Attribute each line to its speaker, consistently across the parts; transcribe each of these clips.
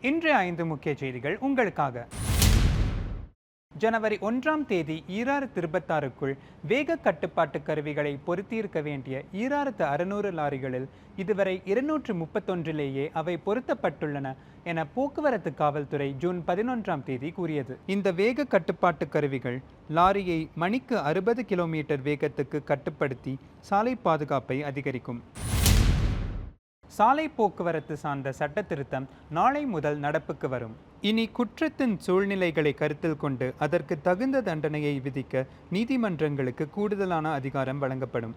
Speaker 1: இன்றைய 5 முக்கிய செய்திகள் உங்களுக்காக. ஜனவரி 1ஆம் தேதி 2026க்குள் வேக கட்டுப்பாட்டு கருவிகளை பொருத்தியிருக்க வேண்டிய 2600 லாரிகளில் இதுவரை 231லேயே அவை பொருத்தப்பட்டுள்ளன என போக்குவரத்து காவல்துறை ஜூன் 11ஆம் தேதி கூறியது. இந்த வேக கட்டுப்பாட்டு கருவிகள் லாரியை மணிக்கு 60 கிலோமீட்டர் வேகத்துக்கு கட்டுப்படுத்தி சாலை பாதுகாப்பை அதிகரிக்கும். சாலை போக்குவரத்து சார்ந்த சட்ட திருத்தம் நாளை முதல் நடப்புக்கு வரும். இனி குற்றத்தின் சூழ்நிலைகளை கருத்தில் கொண்டு அதற்கு தகுந்த தண்டனையை விதிக்க நீதிமன்றங்களுக்கு கூடுதலான அதிகாரம் வழங்கப்படும்.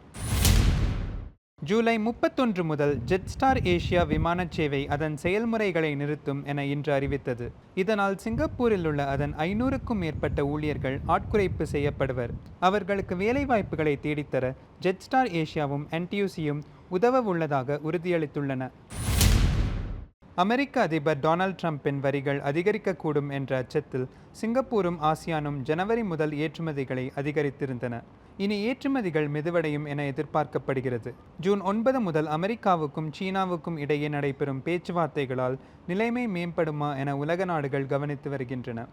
Speaker 1: ஜூலை 31 முதல் ஜெட்ஸ்டார் ஏசியா விமான சேவை அதன் செயல்முறைகளை நிறுத்தும் என இன்று அறிவித்தது. இதனால் சிங்கப்பூரில் உள்ள அதன் 500க்கும் மேற்பட்ட ஊழியர்கள் ஆட்குறைப்பு செய்யப்படுவர். அவர்களுக்கு வேலைவாய்ப்புகளை தேடித்தர ஜெட்ஸ்டார் ஏசியாவும் என்டியூசியும் உதவ உள்ளதாக உறுதியளித்துள்ளன. அமெரிக்க அதிபர் டொனால்ட் ட்ரம்பின் வரிகள் அதிகரிக்கக்கூடும் என்ற அச்சத்தில் சிங்கப்பூரும் ஆசியானும் ஜனவரி முதல் ஏற்றுமதிகளை அதிகரித்திருந்தன. இனி ஏற்றுமதிகள் மெதுவடையும் என எதிர்பார்க்கப்படுகிறது. ஜூன் 9 முதல் அமெரிக்காவுக்கும் சீனாவுக்கும் இடையே நடைபெறும் பேச்சுவார்த்தைகளால் நிலைமை மேம்படுமா என உலக நாடுகள் கவனித்து வருகின்றன.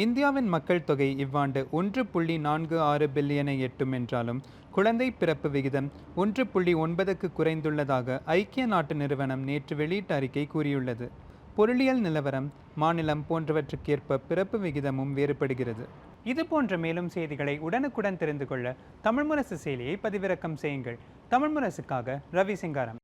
Speaker 1: இந்தியாவின் மக்கள் தொகை இவ்வாண்டு 1.46 பில்லியனை எட்டும் என்றாலும் குழந்தை பிறப்பு விகிதம் 1.9க்கு குறைந்துள்ளதாக ஐக்கிய நாட்டு நிறுவனம் நேற்று வெளியிட்ட அறிக்கை கூறியுள்ளது. பொருளியல் நிலவரம், மாநிலம் போன்றவற்றுக்கேற்ப பிறப்பு விகிதமும் வேறுபடுகிறது. இது போன்ற மேலும் செய்திகளை உடனுக்குடன் தெரிந்து கொள்ள தமிழ் முரசு செயலியை பதிவிறக்கம் செய்யுங்கள். தமிழ் முரசுக்காக ரவி சிங்காரம்.